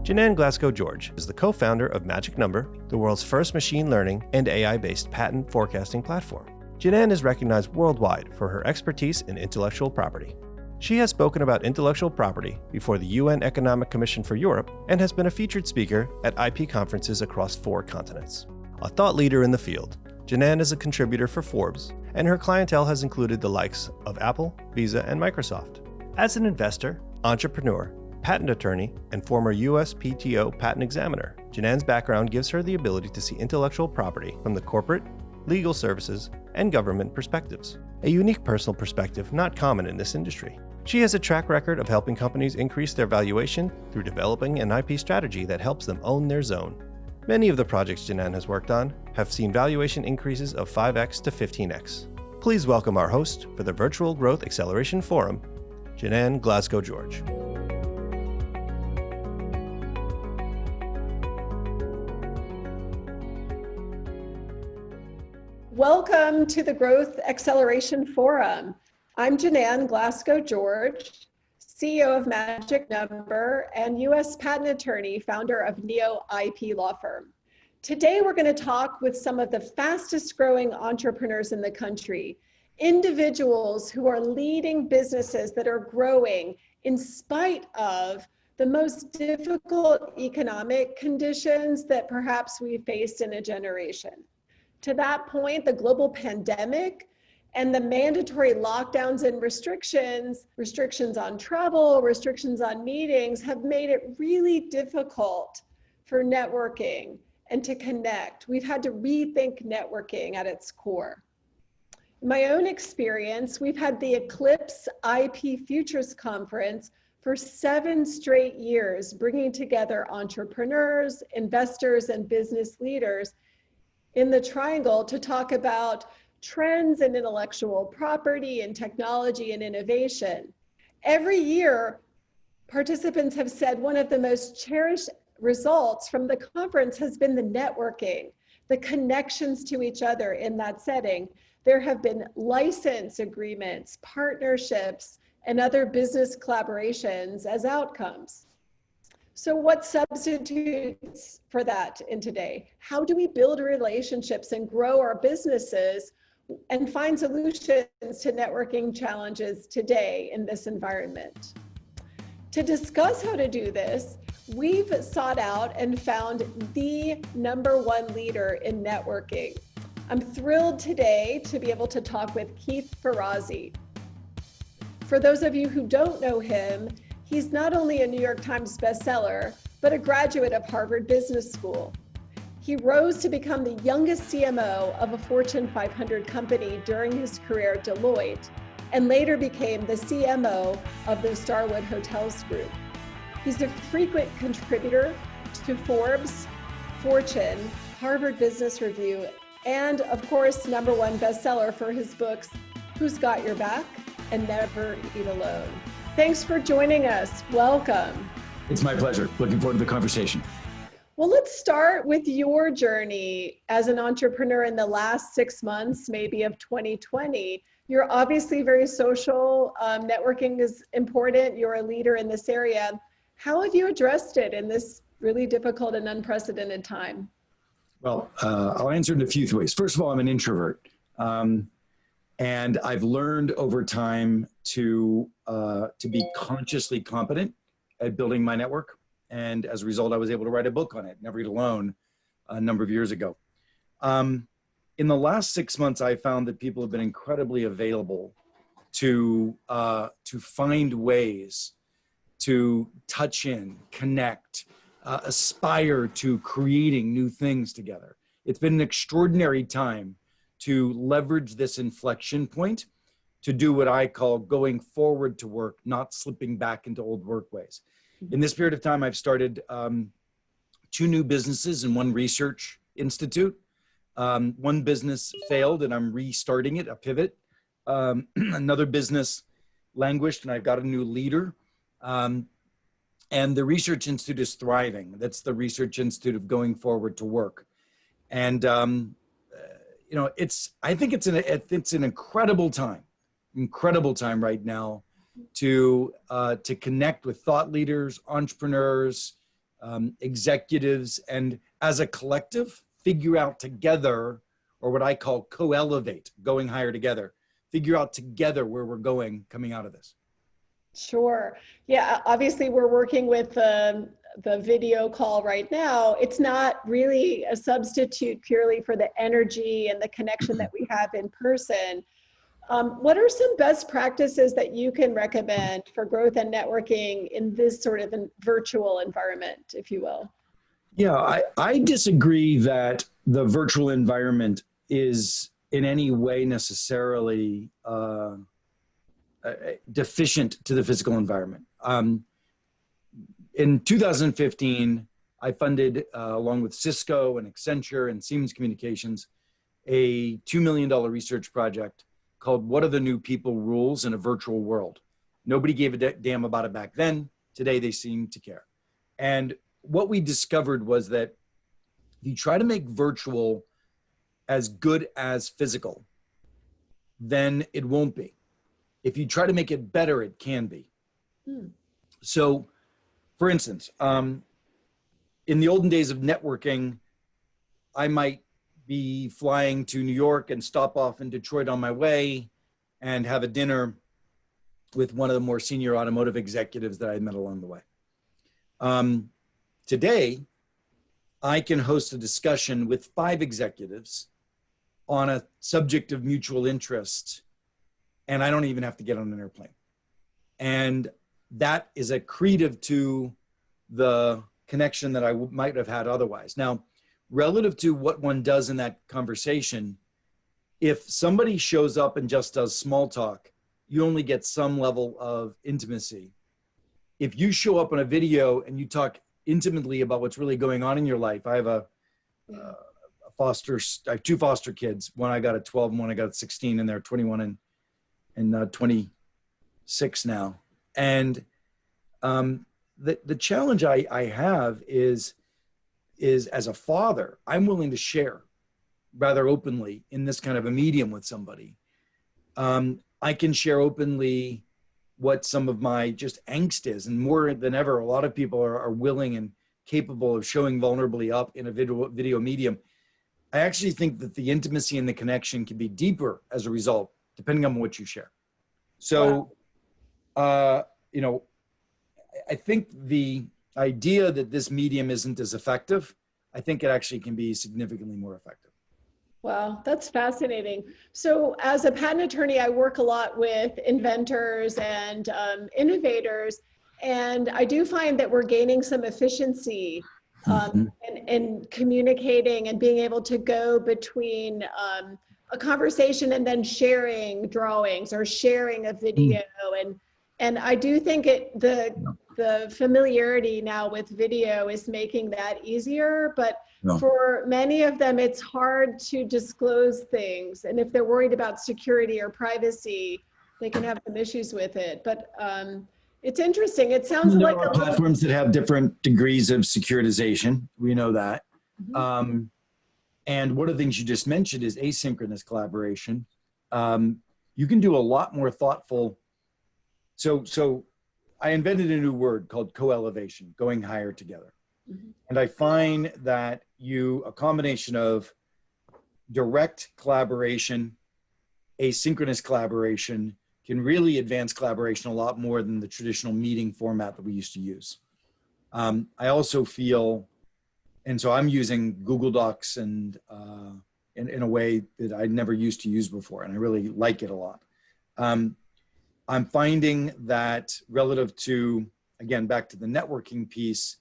JiNan Glasgow George is the co-founder of Magic Number, the world's first machine learning and AI-based patent forecasting platform. JiNan is recognized worldwide for her expertise in intellectual property. She has spoken about intellectual property before the UN Economic Commission for Europe and has been a featured speaker at IP conferences across 4 continents. A thought leader in the field, JiNan is a contributor for Forbes, and her clientele has included the likes of Apple, Visa, and Microsoft. As an investor, entrepreneur, patent attorney, and former USPTO patent examiner, JiNan's background gives her the ability to see intellectual property from the corporate, legal services, and government perspectives, a unique personal perspective not common in this industry. She has a track record of helping companies increase their valuation through developing an IP strategy that helps them own their zone. Many of the projects JiNan has worked on have seen valuation increases of 5x to 15x. Please welcome our host for the Virtual Growth Acceleration Forum, JiNan Glasgow George. Welcome to the Growth Acceleration Forum. I'm JiNan Glasgow George, CEO of Magic Number and U.S. patent attorney, founder of Neo IP law firm. Today, we're going to talk with some of the fastest growing entrepreneurs in the country, individuals who are leading businesses that are growing in spite of the most difficult economic conditions that perhaps we've faced in a generation. To that point, the global pandemic and the mandatory lockdowns and restrictions on travel, restrictions on meetings have made it really difficult for networking and to connect. We've had to rethink networking at its core. In my own experience, we've had the Eclipse IP Futures Conference for 7 straight years, bringing together entrepreneurs, investors, and business leaders in the triangle to talk about trends in intellectual property and technology and innovation. Every year, participants have said one of the most cherished results from the conference has been the networking, the connections to each other in that setting. There have been license agreements, partnerships, and other business collaborations as outcomes. So what substitutes for that in today? How do we build relationships and grow our businesses and find solutions to networking challenges today in this environment? To discuss how to do this, we've sought out and found the #1 leader in networking. I'm thrilled today to be able to talk with Keith Ferrazzi. For those of you who don't know him, he's not only a New York Times bestseller, but a graduate of Harvard Business School. He rose to become the youngest CMO of a Fortune 500 company during his career at Deloitte, and later became the CMO of the Starwood Hotels Group. He's a frequent contributor to Forbes, Fortune, Harvard Business Review, and of course, #1 bestseller for his books, Who's Got Your Back and Never Eat Alone. Thanks for joining us. Welcome. It's my pleasure. Looking forward to the conversation. Well, let's start with your journey as an entrepreneur in the last 6 months, maybe of 2020. You're obviously very social. Networking is important. You're a leader in this area. How have you addressed it in this really difficult and unprecedented time? Well, I'll answer in a few ways. First of all, I'm an introvert. And I've learned over time to be consciously competent at building my network. And as a result, I was able to write a book on it, Never Eat Alone, a number of years ago. In the last 6 months, I found that people have been incredibly available to find ways to touch in, connect, aspire to creating new things together. It's been an extraordinary time to leverage this inflection point to do what I call going forward to work, not slipping back into old work ways. In this period of time, I've started 2 new businesses and 1 research institute. 1 business failed and I'm restarting it, a pivot. Another business languished and I've got a new leader. And the research institute is thriving. That's the Research Institute of Going Forward to Work. And you know, I think it's an incredible time right now to connect with thought leaders, entrepreneurs, executives, and as a collective, figure out together, or what I call co-elevate, going higher together, figure out together where we're going coming out of this. Sure. Yeah, obviously we're working with the video call right now. It's not really a substitute purely for the energy and the connection that we have in person. What are some best practices that you can recommend for growth and networking in this sort of virtual environment, if you will? Yeah, I disagree that the virtual environment is in any way necessarily deficient to the physical environment. In 2015, I funded, along with Cisco and Accenture and Siemens Communications, a $2 million research project called What Are the New People Rules in a Virtual World? Nobody gave a damn about it back then. Today, they seem to care. And what we discovered was that if you try to make virtual as good as physical, then it won't be. If you try to make it better, it can be. So, for instance, in the olden days of networking, I might be flying to New York and stop off in Detroit on my way and have a dinner with one of the more senior automotive executives that I met along the way. Today, I can host a discussion with 5 executives on a subject of mutual interest, and I don't even have to get on an airplane. And that is accretive to the connection that I might have had otherwise. Now, relative to what one does in that conversation, if somebody shows up and just does small talk, you only get some level of intimacy. If you show up on a video and you talk intimately about what's really going on in your life, I have I have 2 foster kids. One I got at 12 and one I got at 16, and they're 21 and 26 now. And the challenge I have is as a father, I'm willing to share rather openly in this kind of a medium with somebody. I can share openly what some of my just angst is, and more than ever, a lot of people are willing and capable of showing vulnerably up in a video medium. I actually think that the intimacy and the connection can be deeper as a result, depending on what you share. So, you know, I think the idea that this medium isn't as effective, I think it actually can be significantly more effective. Wow, that's fascinating. So as a patent attorney, I work a lot with inventors and innovators, and I do find that we're gaining some efficiency in communicating and being able to go between a conversation and then sharing drawings or sharing a video. And I do think the familiarity now with video is making that easier, but for many of them, it's hard to disclose things. And if they're worried about security or privacy, they can have some issues with it. But it's interesting. It sounds like there are platforms that have different degrees of securitization. We know that. And one of the things you just mentioned is asynchronous collaboration. You can do a lot more thoughtful. So I invented a new word called co-elevation, going higher together. And I find that a combination of direct collaboration, asynchronous collaboration can really advance collaboration a lot more than the traditional meeting format that we used to use. I also feel, and so I'm using Google Docs and in a way that I never used to use before, and I really like it a lot. I'm finding that relative to, again, back to the networking piece,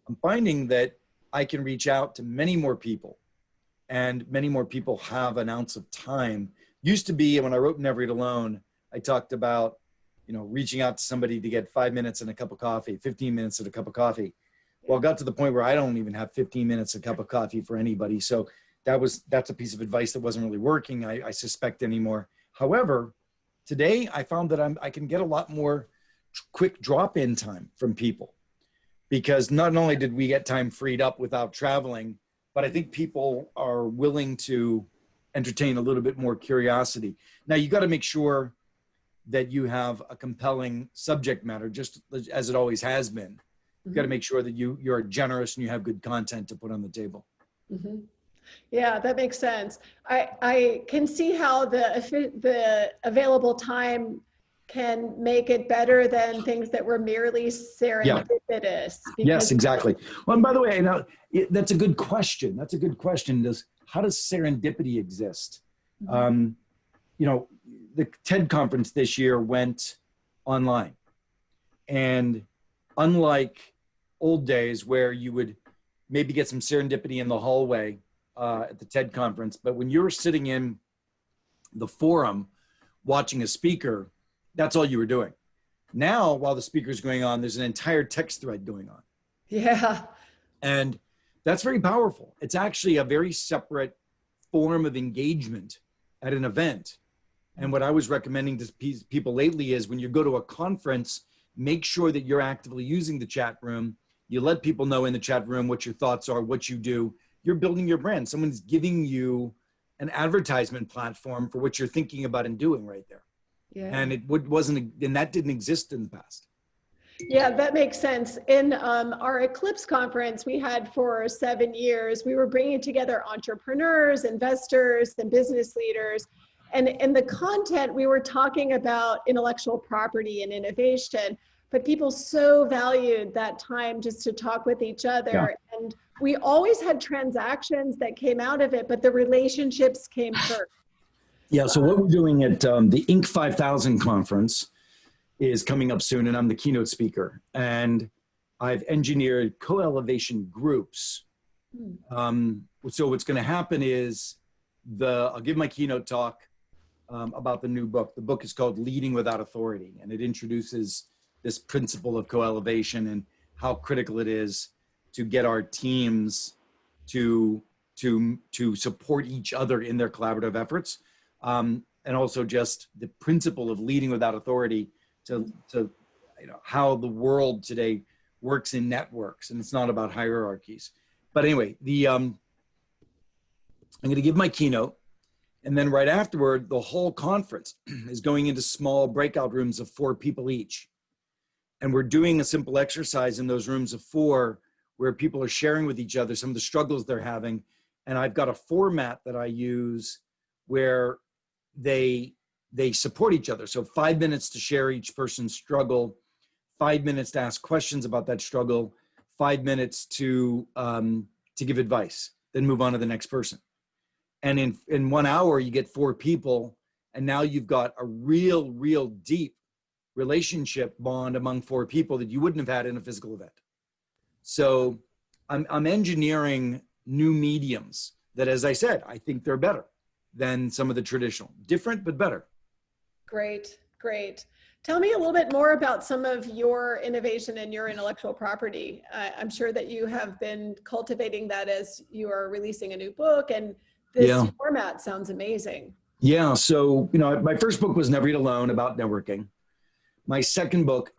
I'm finding that I can reach out to many more people, and many more people have an ounce of time. Used to be, when I wrote Never Eat Alone, I talked about, you know, reaching out to somebody to get 5 minutes and a cup of coffee, 15 minutes and a cup of coffee. Well, it got to the point where I don't even have 15 minutes, a cup of coffee for anybody. So that's a piece of advice that wasn't really working, I suspect, anymore. However, today I found that I can get a lot more quick drop-in time from people, because not only did we get time freed up without traveling, but I think people are willing to entertain a little bit more curiosity. Now, you got to make sure that you have a compelling subject matter, just as it always has been. You've got to make sure that you're generous and you have good content to put on the table. Mm-hmm. Yeah, that makes sense. I can see how the available time can make it better than things that were merely serendipitous. Yes, exactly. Well, and by the way, that's a good question. That's a good question. How does serendipity exist? Mm-hmm. The TED conference this year went online. And unlike old days where you would maybe get some serendipity in the hallway at the TED conference, but when you're sitting in the forum watching a speaker, that's all you were doing. Now, while the speaker's going on, there's an entire text thread going on. Yeah. And that's very powerful. It's actually a very separate form of engagement at an event. And what I was recommending to people lately is when you go to a conference, make sure that you're actively using the chat room. You let people know in the chat room what your thoughts are, what you do. You're building your brand. Someone's giving you an advertisement platform for what you're thinking about and doing right there. Yeah. And that didn't exist in the past. Yeah, that makes sense. In our Eclipse conference we had for 7 years, we were bringing together entrepreneurs, investors, and business leaders. And in the content, we were talking about intellectual property and innovation, but people so valued that time just to talk with each other. Yeah. And we always had transactions that came out of it, but the relationships came first. Yeah, so what we're doing at the Inc. 5000 conference is coming up soon, and I'm the keynote speaker. And I've engineered co-elevation groups. So what's going to happen is I'll give my keynote talk about the new book. The book is called Leading Without Authority, and it introduces this principle of co-elevation and how critical it is to get our teams to support each other in their collaborative efforts. And also just the principle of leading without authority to how the world today works in networks, and it's not about hierarchies. But anyway, I'm going to give my keynote, and then right afterward, the whole conference is going into small breakout rooms of 4 people each. And we're doing a simple exercise in those rooms of 4 where people are sharing with each other some of the struggles they're having. And I've got a format that I use where they support each other. So 5 minutes to share each person's struggle, 5 minutes to ask questions about that struggle, 5 minutes to give advice, then move on to the next person. And in 1 hour, you get 4 people, and now you've got a real deep relationship bond among 4 people that you wouldn't have had in a physical event. So I'm engineering new mediums that, as I said, I think they're better than some of the traditional. Different, but better. Great. Tell me a little bit more about some of your innovation and your intellectual property. I'm sure that you have been cultivating that as you are releasing a new book, and this format sounds amazing. Yeah, so my first book was Never Eat Alone, about networking. My second book,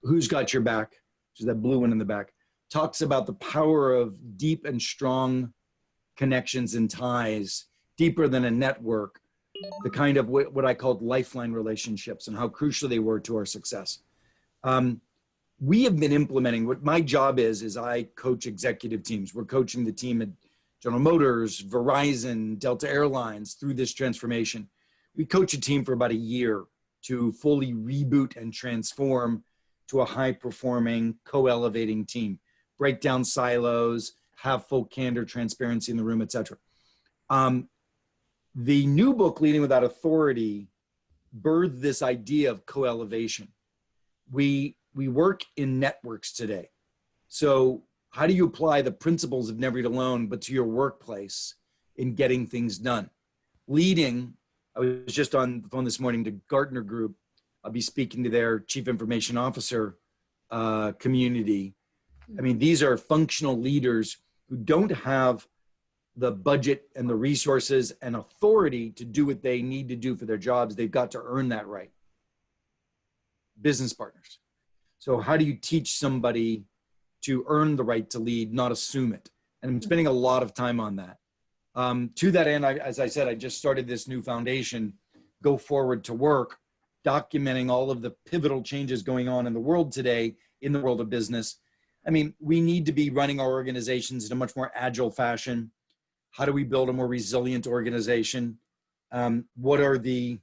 Who's Got Your Back, which is that blue one in the back, talks about the power of deep and strong connections and ties, deeper than a network, the kind of what I called lifeline relationships and how crucial they were to our success. We have been implementing, what my job is I coach executive teams. We're coaching the team at General Motors, Verizon, Delta Airlines through this transformation. We coach a team for about a year to fully reboot and transform to a high-performing, co-elevating team, break down silos, have full candor, transparency in the room, et cetera. The new book, Leading Without Authority, birthed this idea of co-elevation. We work in networks today. So how do you apply the principles of Never Eat Alone, but to your workplace in getting things done? Leading, I was just on the phone this morning to Gartner Group. I'll be speaking to their chief information officer community. I mean, these are functional leaders who don't have the budget and the resources and authority to do what they need to do for their jobs. They've got to earn that right. Business partners. So how do you teach somebody to earn the right to lead, not assume it? And I'm spending a lot of time on that. To that end, as I said, I just started this new foundation, Go Forward to Work, documenting all of the pivotal changes going on in the world today, in the world of business, I mean, we need to be running our organizations in a much more agile fashion. How do we build a more resilient organization? What are the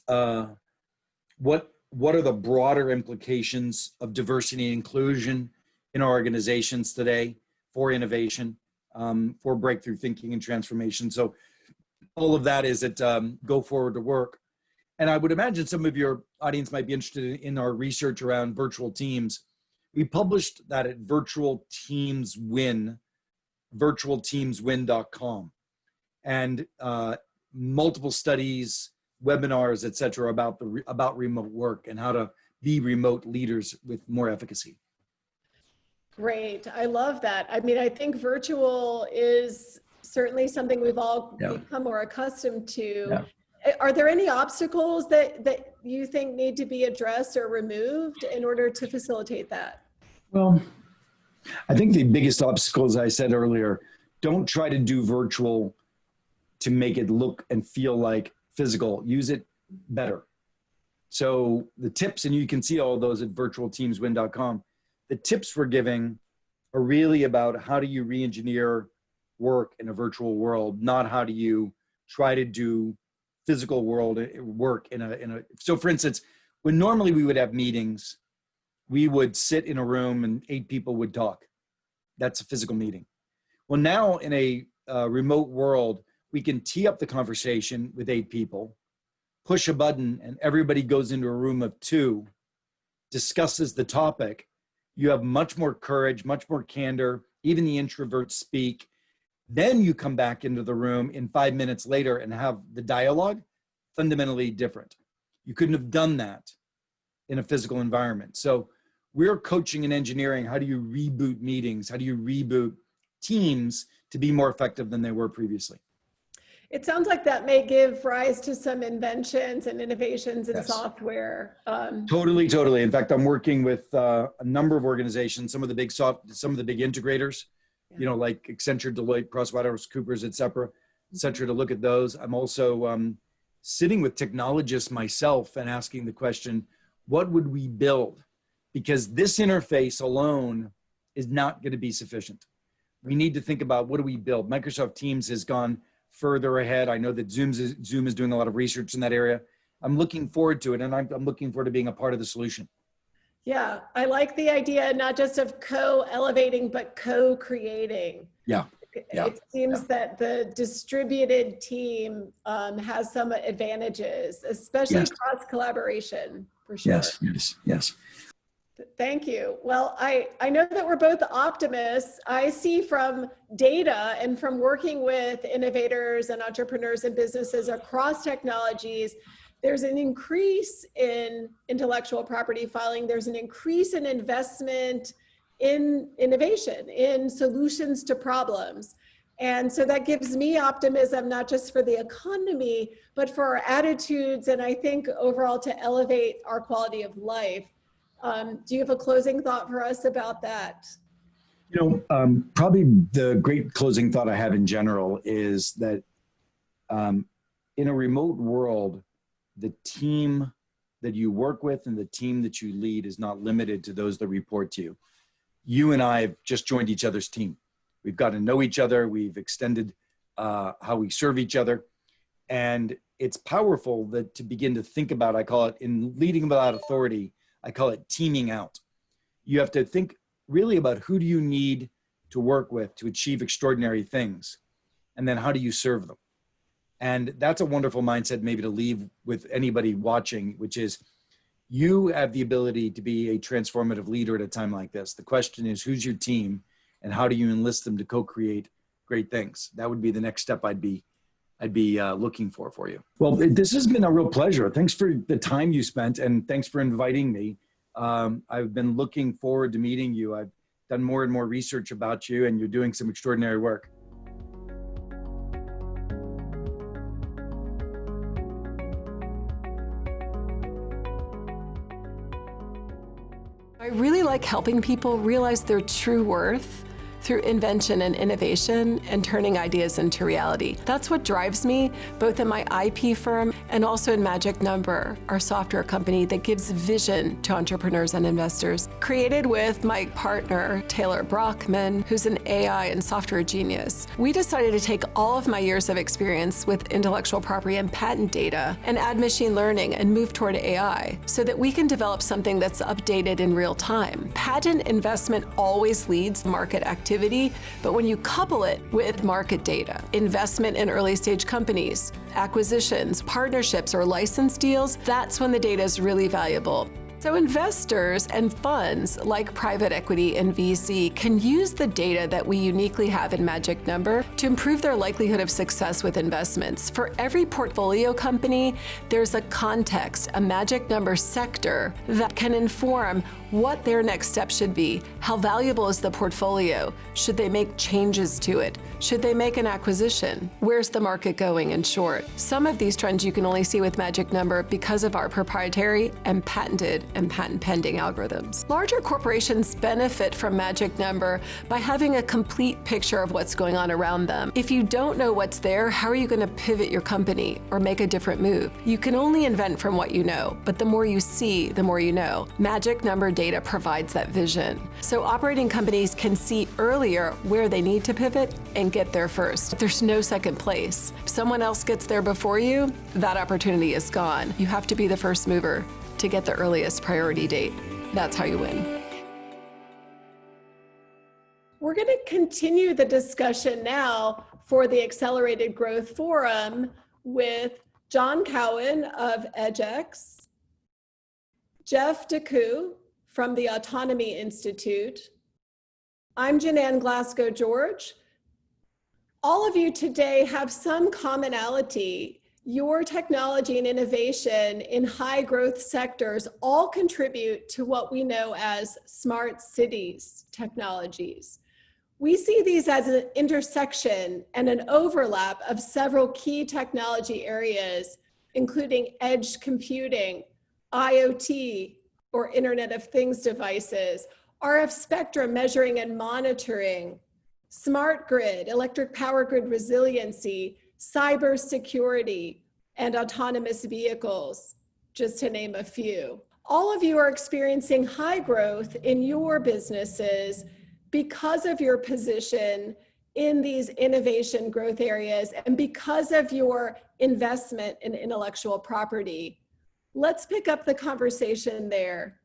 what are the broader implications of diversity and inclusion in our organizations today for innovation, for breakthrough thinking and transformation? So all of that is at Go Forward to Work. And I would imagine some of your audience might be interested in our research around virtual teams. We published that at virtualteamswin.com, and multiple studies, webinars, et cetera, about remote work and how to be remote leaders with more efficacy. Great. I love that. I mean, I think virtual is certainly something we've all become more accustomed to. Yeah. Are there any obstacles that you think need to be addressed or removed in order to facilitate that? Well, I think the biggest obstacle, as I said earlier, don't try to do virtual to make it look and feel like physical. Use it better. So the tips, and you can see all of those at virtualteamswin.com. The tips we're giving are really about how do you re-engineer work in a virtual world, not how do you try to do physical world work in a. So for instance, when normally we would have meetings, we would sit in a room and 8 people would talk. That's a physical meeting. Well, now in a remote world, we can tee up the conversation with 8 people, push a button, and everybody goes into a room of 2, discusses the topic. You have much more courage, much more candor. Even the introverts speak. Then you come back into the room in 5 minutes later and have the dialogue fundamentally different. You couldn't have done that in a physical environment. So we're coaching and engineering. How do you reboot meetings? How do you reboot teams to be more effective than they were previously? It sounds like that may give rise to some inventions and innovations in software. Totally. In fact, I'm working with a number of organizations, some of the big integrators, you know, like Accenture, Deloitte, PricewaterhouseCoopers, et cetera, to look at those. I'm also sitting with technologists myself and asking the question, what would we build? Because this interface alone is not going to be sufficient. We need to think about, what do we build? Microsoft Teams has gone further ahead. I know that Zoom is doing a lot of research in that area. I'm looking forward to it, and I'm looking forward to being a part of the solution. Yeah, I like the idea not just of co-elevating, but co-creating. Yeah. It seems that the distributed team has some advantages, especially cross-collaboration, for sure. Yes. Thank you. Well, I know that we're both optimists. I see from data and from working with innovators and entrepreneurs and businesses across technologies, there's an increase in intellectual property filing. There's an increase in investment in innovation, in solutions to problems. And so that gives me optimism, not just for the economy, but for our attitudes, and I think overall to elevate our quality of life. Do you have a closing thought for us about that? You know, probably the great closing thought I have in general is that in a remote world, the team that you work with and the team that you lead is not limited to those that report to you. You and I have just joined each other's team. We've got to know each other. We've extended how we serve each other. And it's powerful that to begin to think about, I call it, in leading without authority, I call it teaming out. You have to think really about who do you need to work with to achieve extraordinary things, and then how do you serve them? And that's a wonderful mindset maybe to leave with anybody watching, which is you have the ability to be a transformative leader at a time like this. The question is, who's your team and how do you enlist them to co-create great things? That would be the next step I'd be looking for you. Well, this has been a real pleasure. Thanks for the time you spent, and thanks for inviting me. I've been looking forward to meeting you. I've done more and more research about you, and you're doing some extraordinary work. I really like helping people realize their true worth through invention and innovation and turning ideas into reality. That's what drives me, both in my IP firm and also in Magic Number, our software company that gives vision to entrepreneurs and investors. Created with my partner, Taylor Brockman, who's an AI and software genius. We decided to take all of my years of experience with intellectual property and patent data and add machine learning and move toward AI so that we can develop something that's updated in real time. Patent investment always leads market activity, but when you couple it with market data, investment in early stage companies, acquisitions, partnerships, or license deals, that's when the data is really valuable. So investors and funds like private equity and VC can use the data that we uniquely have in Magic Number to improve their likelihood of success with investments. For every portfolio company, there's a context, a Magic Number sector that can inform what their next step should be. How valuable is the portfolio? Should they make changes to it? Should they make an acquisition? Where's the market going, in short? Some of these trends you can only see with Magic Number because of our proprietary and patented and patent pending algorithms. Larger corporations benefit from Magic Number by having a complete picture of what's going on around them. If you don't know what's there, how are you going to pivot your company or make a different move? You can only invent from what you know, but the more you see, the more you know. Magic Number data provides that vision. So operating companies can see earlier where they need to pivot and get there first. There's no second place. If someone else gets there before you, that opportunity is gone. You have to be the first mover to get the earliest priority date. That's how you win. We're going to continue the discussion now for the Accelerated Growth Forum with John Cowan of EDJX, Jeff Decoux from the Autonomy Institute. I'm JiNan Glasgow George. All of you today have some commonality. Your technology and innovation in high growth sectors all contribute to what we know as smart cities technologies. We see these as an intersection and an overlap of several key technology areas, including edge computing, IoT, or Internet of Things devices, RF spectrum measuring and monitoring, smart grid, electric power grid resiliency, cybersecurity, and autonomous vehicles, just to name a few. All of you are experiencing high growth in your businesses because of your position in these innovation growth areas and because of your investment in intellectual property. Let's pick up the conversation there.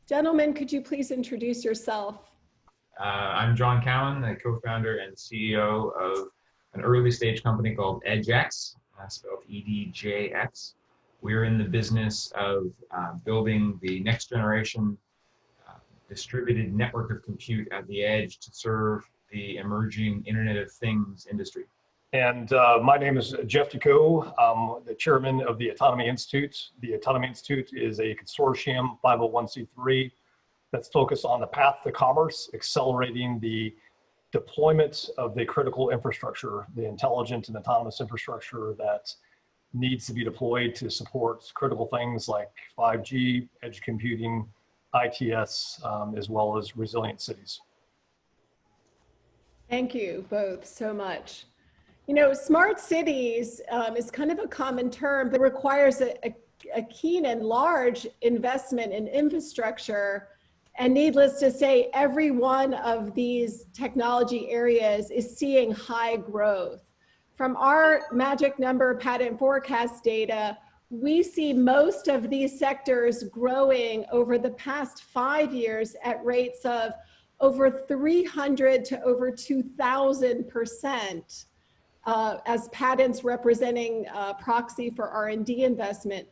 Gentlemen, could you please introduce yourself? I'm John Cowan, the co-founder and CEO of an early stage company called EDJX, spelled EDJX. We're in the business of building the next generation distributed network of compute at the edge to serve the emerging Internet of Things industry. And my name is Jeff Decoux. I'm the chairman of the Autonomy Institute. The Autonomy Institute is a consortium, 501c3, that's focused on the path to commerce, accelerating the deployment of the critical infrastructure, the intelligent and autonomous infrastructure that needs to be deployed to support critical things like 5G, edge computing, ITS, as well as resilient cities. Thank you both so much. You know, smart cities is kind of a common term, but requires a keen and large investment in infrastructure. And needless to say, every one of these technology areas is seeing high growth. From our Magic Number patent forecast data, we see most of these sectors growing over the past 5 years at rates of over 300 to over 2,000%. As patents representing proxy for R&D investment,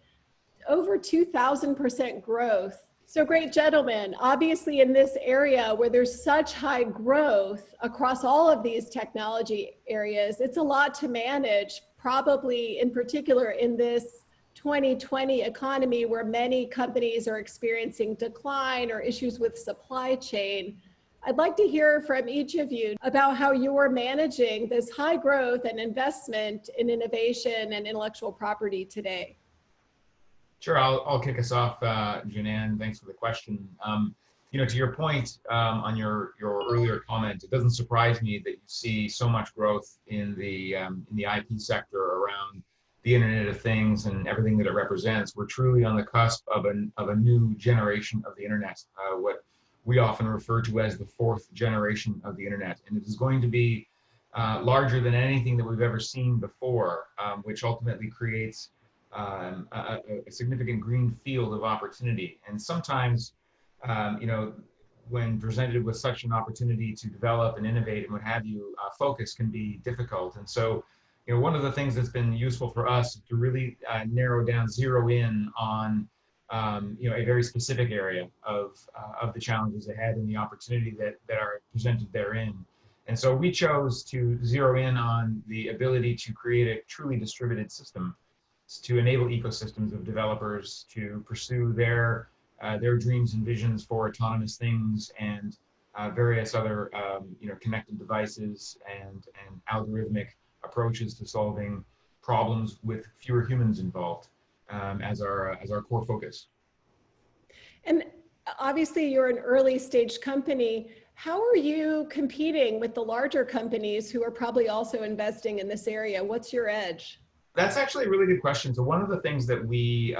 over 2,000% growth. So great gentlemen, obviously in this area where there's such high growth across all of these technology areas, it's a lot to manage, probably in particular in this 2020 economy where many companies are experiencing decline or issues with supply chain. I'd like to hear from each of you about how you're managing this high growth and investment in innovation and intellectual property today. Sure, I'll kick us off, Janan. Thanks for the question. To your point on your earlier comment, it doesn't surprise me that you see so much growth in the IP sector around the Internet of Things and everything that it represents. We're truly on the cusp of a new generation of the Internet, what we often refer to as the fourth generation of the Internet, and it is going to be larger than anything that we've ever seen before, which ultimately creates a significant green field of opportunity. And sometimes when presented with such an opportunity to develop and innovate and what have you, focus can be difficult. And so, one of the things that's been useful for us is to really narrow down, zero in on, a very specific area of the challenges ahead and the opportunity that are presented therein. And so we chose to zero in on the ability to create a truly distributed system to enable ecosystems of developers to pursue their dreams and visions for autonomous things and various other connected devices and algorithmic approaches to solving problems with fewer humans involved as our core focus. And obviously you're an early stage company. How are you competing with the larger companies who are probably also investing in this area? What's your edge? That's actually a really good question. So one of the things that we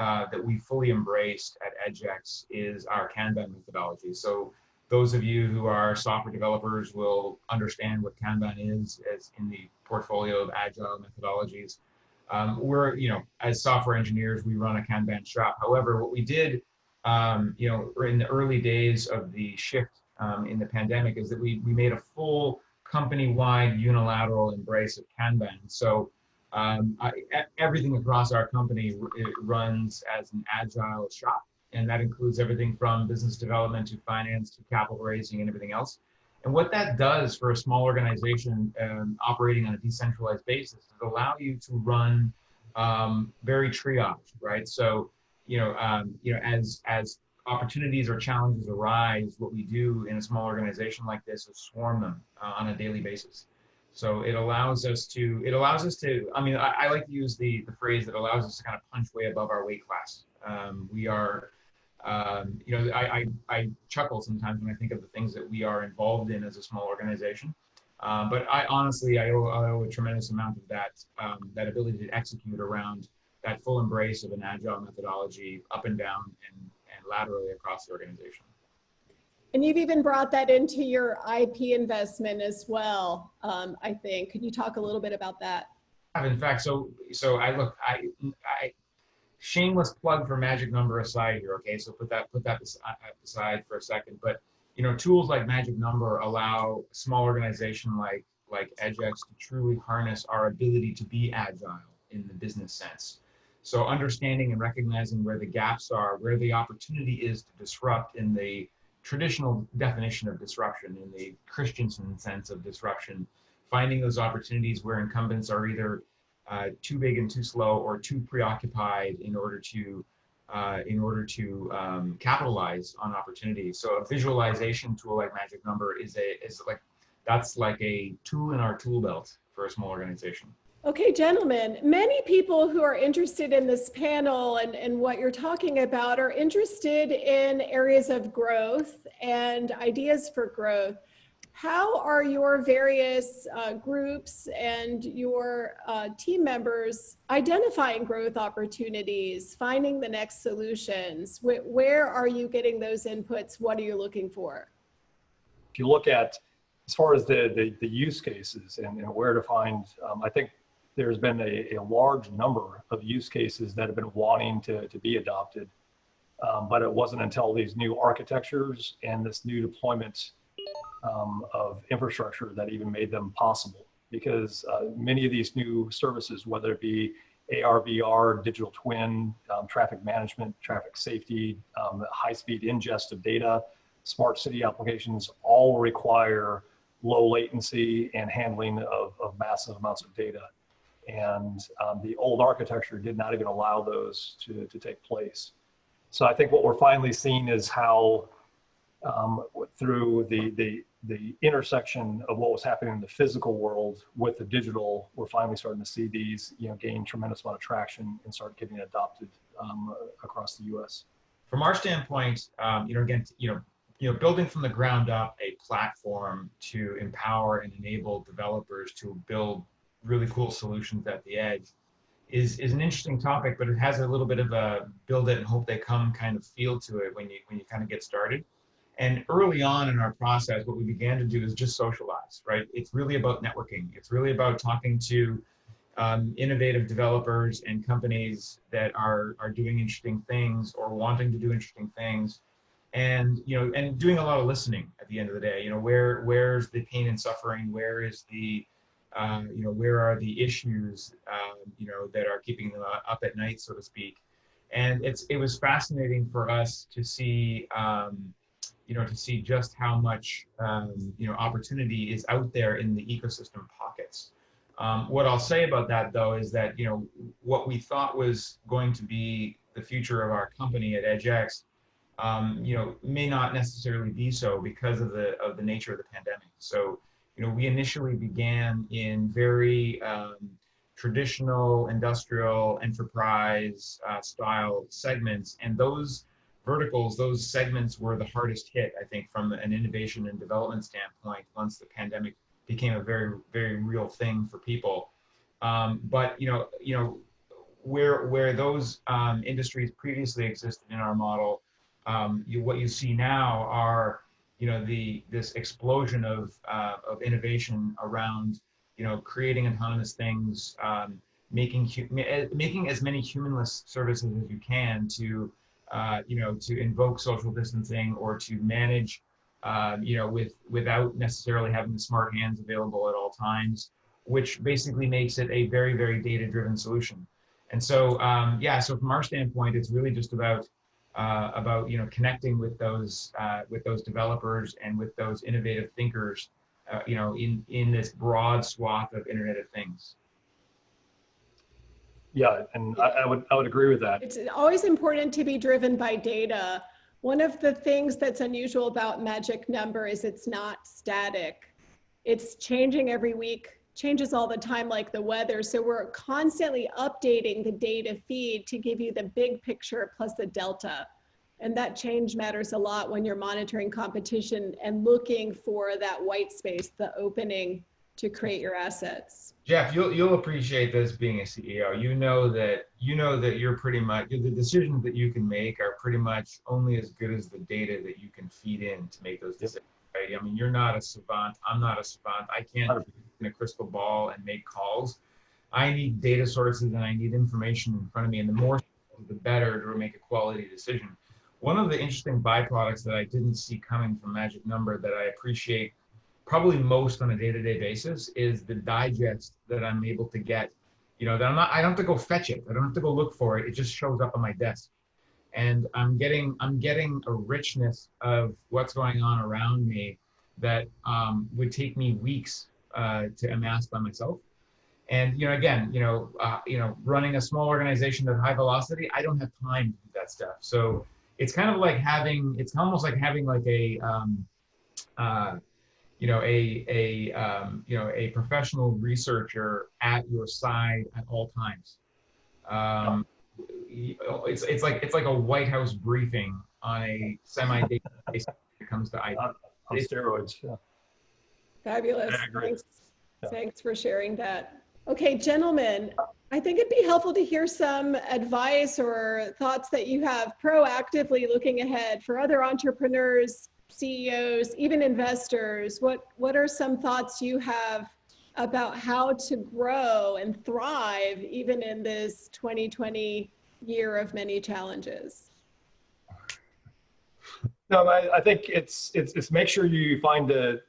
fully embraced at EDJX is our Kanban methodology. So those of you who are software developers will understand what Kanban is as in the portfolio of Agile methodologies. We're, as software engineers, we run a Kanban shop. However, what we did, in the early days of the shift in the pandemic is that we made a full company-wide unilateral embrace of Kanban. So everything across our company runs as an agile shop, and that includes everything from business development to finance to capital raising and everything else. And what that does for a small organization operating on a decentralized basis is allow you to run very triage, right? So as opportunities or challenges arise, what we do in a small organization like this is swarm them on a daily basis. So it allows us to, I like to use the phrase that allows us to kind of punch way above our weight class. We are, I chuckle sometimes when I think of the things that we are involved in as a small organization. But I owe a tremendous amount of that ability to execute around that full embrace of an agile methodology up and down and laterally across the organization. And you've even brought that into your IP investment as well, I think. Could you talk a little bit about that? In fact, so I shameless plug for Magic Number aside here, okay? So put that aside for a second. But tools like Magic Number allow a small organization like EDJX to truly harness our ability to be agile in the business sense. So understanding and recognizing where the gaps are, where the opportunity is to disrupt in the traditional definition of disruption, in the Christensen sense of disruption, finding those opportunities where incumbents are either too big and too slow or too preoccupied in order to capitalize on opportunities. So a visualization tool like Magic Number that's like a tool in our tool belt for a small organization. Okay, gentlemen, many people who are interested in this panel and what you're talking about are interested in areas of growth and ideas for growth. How are your various groups and your team members identifying growth opportunities, finding the next solutions? Where are you getting those inputs? What are you looking for? If you look at, as far as the use cases and where to find, I think there's been a large number of use cases that have been wanting to be adopted, but it wasn't until these new architectures and this new deployment of infrastructure that even made them possible. Because many of these new services, whether it be AR, VR, digital twin, traffic management, traffic safety, high-speed ingest of data, smart city applications, all require low latency and handling of massive amounts of data. And the old architecture did not even allow those to take place. So I think what we're finally seeing is how through the intersection of what was happening in the physical world with the digital, we're finally starting to see these gain tremendous amount of traction and start getting adopted across the US. From our standpoint, again, building from the ground up a platform to empower and enable developers to build really cool solutions at the edge is an interesting topic, but it has a little bit of a build it and hope they come kind of feel to it when you kind of get started. And early on in our process, what we began to do is just socialize, right? It's really about networking. It's really about talking to innovative developers and companies that are doing interesting things or wanting to do interesting things, and and doing a lot of listening at the end of the day. Where's the pain and suffering? Where is the where are the issues that are keeping them up at night, so to speak. And it was fascinating for us to see to see just how much opportunity is out there in the ecosystem pockets. What I'll say about that, though, is that what we thought was going to be the future of our company at EDJX, may not necessarily be so because of the nature of the pandemic. So, we initially began in very traditional industrial enterprise style segments, and those verticals, those segments were the hardest hit, I think, from an innovation and development standpoint once the pandemic became a very, very real thing for people. But where those industries previously existed in our model, what you see now are this explosion of innovation around creating autonomous things, making as many humanless services as you can to to invoke social distancing or to manage without necessarily having the smart hands available at all times, which basically makes it a very, very data-driven solution. And so so from our standpoint, it's really just about connecting with those developers and with those innovative thinkers in this broad swath of Internet of Things. Yeah, and I would agree with that. It's always important to be driven by data. One of the things that's unusual about Magic Number is it's not static. It's changing every week, changes all the time like the weather. So we're constantly updating the data feed to give you the big picture plus the delta. And that change matters a lot when you're monitoring competition and looking for that white space, the opening to create your assets. Jeff, you'll appreciate this being a CEO. You know that you're pretty much, the decisions that you can make are pretty much only as good as the data that you can feed in to make those decisions. Right? I mean, you're not a savant. I'm not a savant. I can't look in a crystal ball and make calls. I need data sources and I need information in front of me, and the more the better to make a quality decision. One of the interesting byproducts that I didn't see coming from Magic Number that I appreciate probably most on a day-to-day basis is the digest that I'm able to get. That I don't have to go fetch it. I don't have to go look for it. It just shows up on my desk. And I'm getting a richness of what's going on around me that would take me weeks to amass by myself. And running a small organization at high velocity, I don't have time to do that stuff. So it's kind of like it's almost like having like a professional researcher at your side at all times. It's like a White House briefing on a semi-daily basis when it comes to IT. On steroids, yeah. Fabulous. Thanks for sharing that. Okay, gentlemen, I think it'd be helpful to hear some advice or thoughts that you have proactively looking ahead for other entrepreneurs, CEOs, even investors. What are some thoughts you have about how to grow and thrive even in this 2020 year of many challenges? No, I think it's make sure you find an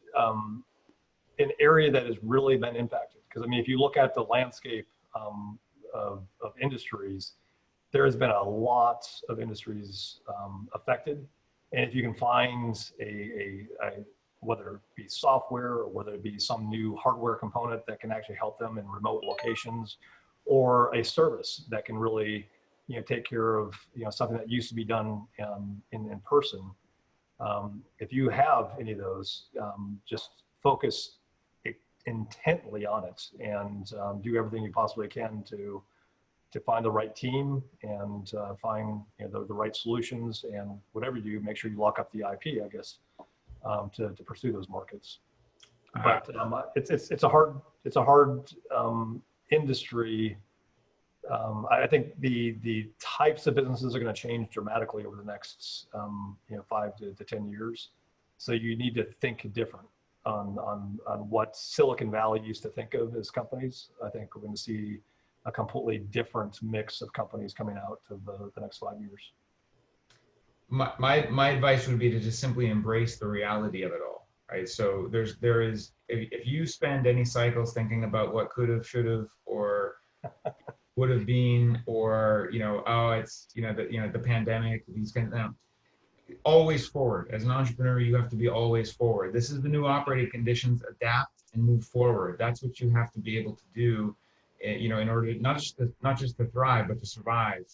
area that has really been impacted. Because I mean, if you look at the landscape of industries, there has been a lot of industries affected. And if you can find whether it be software or whether it be some new hardware component that can actually help them in remote locations, or a service that can really take care of something that used to be done in person. If you have any of those, just focus intently on it and do everything you possibly can to to find the right team and find the right solutions, and whatever you do, make sure you lock up the IP, I guess, to pursue those markets. But it's a hard industry. I think the types of businesses are going to change dramatically over the next 5 to 10 years. So you need to think different on what Silicon Valley used to think of as companies. I think we're going to see a completely different mix of companies coming out of the next 5 years. My advice would be to just simply embrace the reality of it all, right? So there is if you spend any cycles thinking about what could have, should have, or would have been, or it's the pandemic, these kind of always forward. As an entrepreneur, you have to be always forward. This is the new operating conditions. Adapt and move forward. That's what you have to be able to do, in order to not just to thrive, but to survive,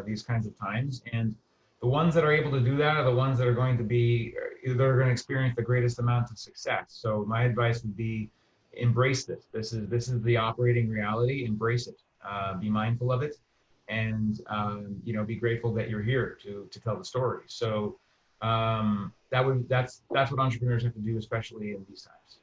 these kinds of times. And the ones that are able to do that are the ones that are going to experience the greatest amount of success. So my advice would be, embrace this. This is the operating reality. Embrace it. Be mindful of it, and be grateful that you're here to tell the story. So that's what entrepreneurs have to do, especially in these times.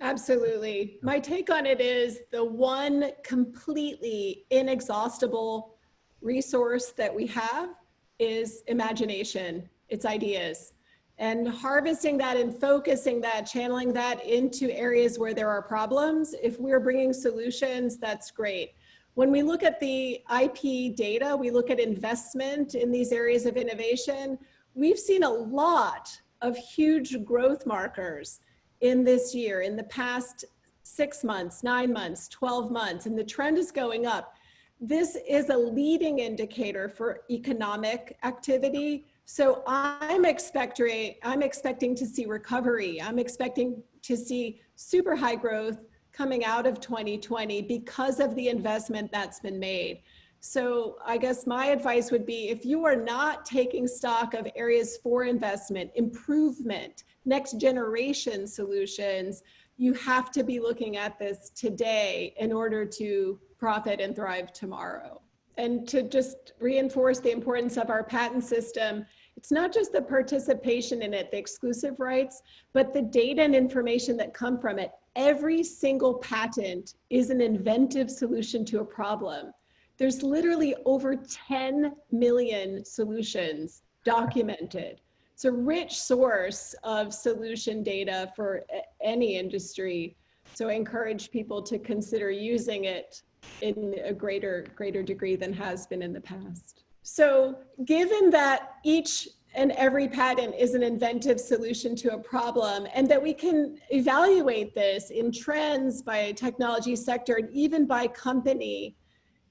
Absolutely. My take on it is the one completely inexhaustible resource that we have is imagination. It's ideas. And harvesting that and focusing that, channeling that into areas where there are problems. If we're bringing solutions, that's great. When we look at the IP data, we look at investment in these areas of innovation, we've seen a lot of huge growth markers in this year, in the past 6 months, 9 months, 12 months, and the trend is going up. This is a leading indicator for economic activity. So I'm expecting to see recovery. I'm expecting to see super high growth coming out of 2020 because of the investment that's been made. So I guess my advice would be, if you are not taking stock of areas for investment, improvement, next generation solutions, you have to be looking at this today in order to profit and thrive tomorrow. And to just reinforce the importance of our patent system, it's not just the participation in it, the exclusive rights, but the data and information that come from it. Every single patent is an inventive solution to a problem. There's literally over 10 million solutions documented. It's a rich source of solution data for any industry. So I encourage people to consider using it in a greater degree than has been in the past. So given that each and every patent is an inventive solution to a problem, and that we can evaluate this in trends by technology sector and even by company,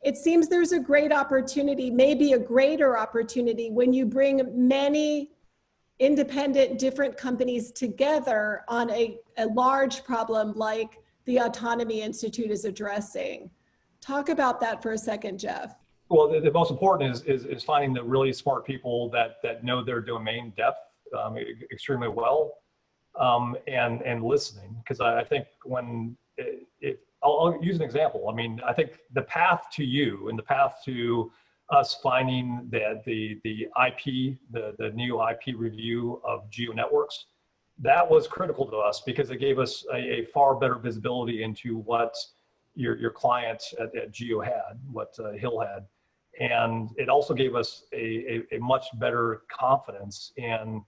it seems there's a great opportunity, maybe a greater opportunity, when you bring many independent different companies together on a large problem like the Autonomy Institute is addressing. Talk about that for a second, Jeff. Well, the most important is finding the really smart people that know their domain depth extremely well, and listening. Because I think I'll use an example. I mean, I think the path to you and the path to us finding the IP, the new IP review of Geo Networks, that was critical to us because it gave us a far better visibility into what your client at Geo had, what Hill had. And it also gave us a much better confidence in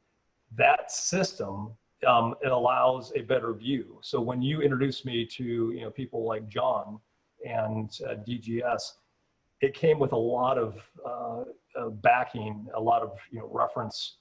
that system. It allows a better view. So when you introduced me to people like John and DGS, it came with a lot of backing, a lot of reference,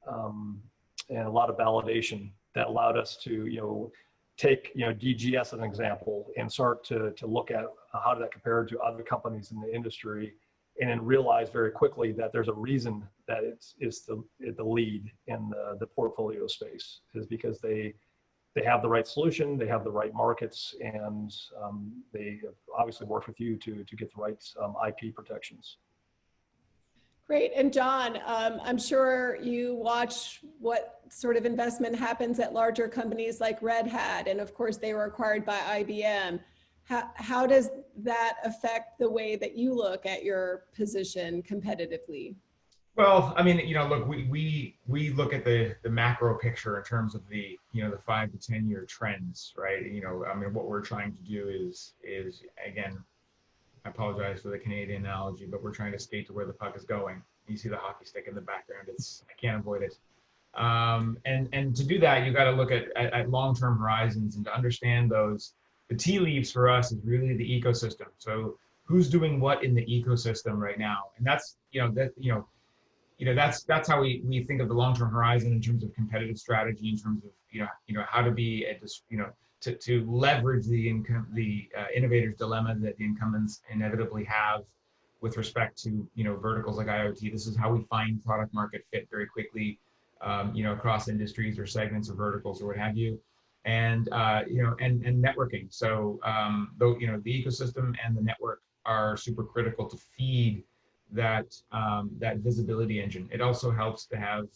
and a lot of validation that allowed us to take DGS as an example and start to look at how did that compare to other companies in the industry, and then realize very quickly that there's a reason that it's the lead in the portfolio space, is because they have the right solution, they have the right markets, and they obviously work with you to get the right IP protections. Great. And John, I'm sure you watch what sort of investment happens at larger companies like Red Hat, and of course they were acquired by IBM. how does that affect the way that you look at your position competitively? Well, I mean, look, we look at the macro picture in terms of the, the 5 to 10 year trends, right? I mean, what we're trying to do is again, I apologize for the Canadian analogy, but we're trying to skate to where the puck is going. You see the hockey stick in the background. I can't avoid it. And to do that, you got to look at long-term horizons and to understand those. The tea leaves for us is really the ecosystem. So who's doing what in the ecosystem right now? And that's, that's how we think of the long-term horizon in terms of competitive strategy, in terms of, how to be to leverage the innovator's dilemma that the incumbents inevitably have with respect to, verticals like IoT. This is how we find product market fit very quickly, across industries or segments or verticals or what have you. And, and networking. So, though, the ecosystem and the network are super critical to feed that, that visibility engine. It also helps to have,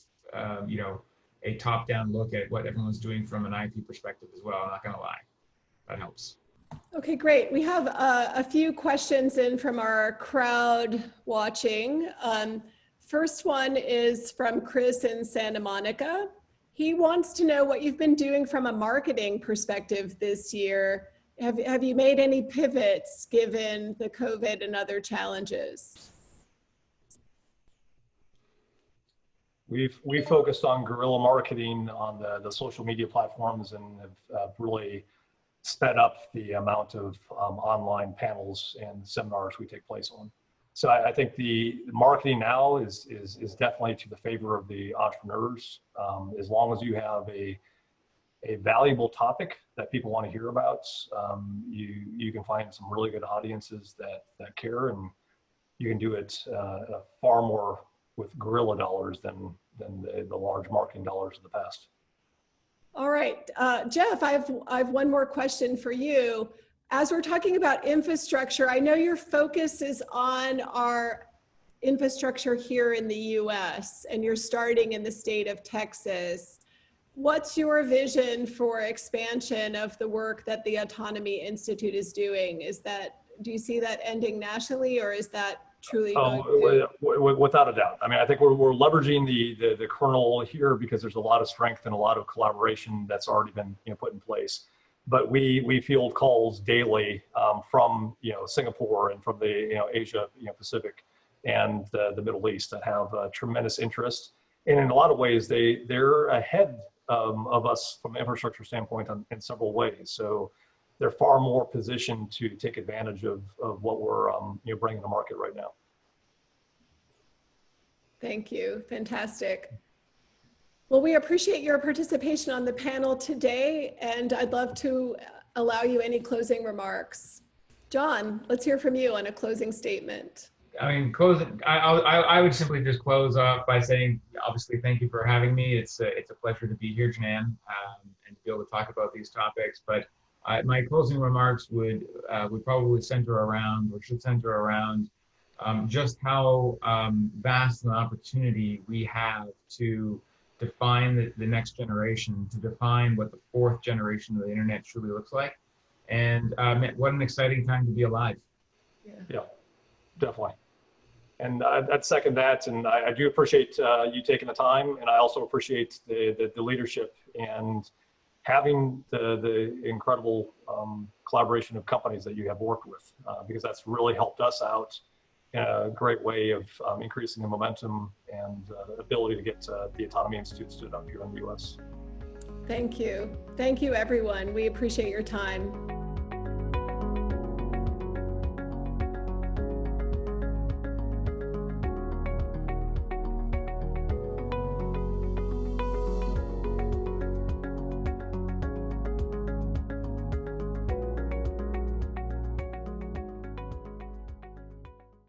a top-down look at what everyone's doing from an IP perspective as well. I'm not going to lie, that helps. Okay, great. We have a few questions in from our crowd watching. First one is from Chris in Santa Monica. He wants to know what you've been doing from a marketing perspective this year. Have you made any pivots given the COVID and other challenges? We focused on guerrilla marketing on the social media platforms and have really sped up the amount of online panels and seminars we take place on. So I think the marketing now is definitely to the favor of the entrepreneurs. As long as you have a valuable topic that people want to hear about, you can find some really good audiences that care, and you can do it far more with guerrilla dollars than the large marketing dollars of the past. All right, Jeff, I have one more question for you. As we're talking about infrastructure, I know your focus is on our infrastructure here in the US, and you're starting in the state of Texas. What's your vision for expansion of the work that the Autonomy Institute is doing? Do you see that ending nationally, or is that truly going to... Without a doubt. I mean, I think we're leveraging the kernel here because there's a lot of strength and a lot of collaboration that's already been put in place. But we field calls daily from Singapore and from the Asia Pacific and the Middle East that have tremendous interest, and in a lot of ways they're ahead of us from an infrastructure standpoint in several ways. So they're far more positioned to take advantage of what we're bringing to market right now. Thank you. Fantastic. Well, we appreciate your participation on the panel today, and I'd love to allow you any closing remarks. John, let's hear from you on a closing statement. I mean, I would simply just close off by saying, obviously, thank you for having me. It's a pleasure to be here, Janan, and to be able to talk about these topics. But my closing remarks would probably center around, or should center around, just how vast an opportunity we have to define the next generation, to define what the fourth generation of the internet truly looks like. And what an exciting time to be alive. Yeah, definitely. And I'd second that. And I do appreciate you taking the time. And I also appreciate the leadership and having the incredible collaboration of companies that you have worked with, because that's really helped us out in a great way of increasing the momentum and ability to get the Autonomy Institute stood up here in the US. Thank you. Thank you, everyone. We appreciate your time.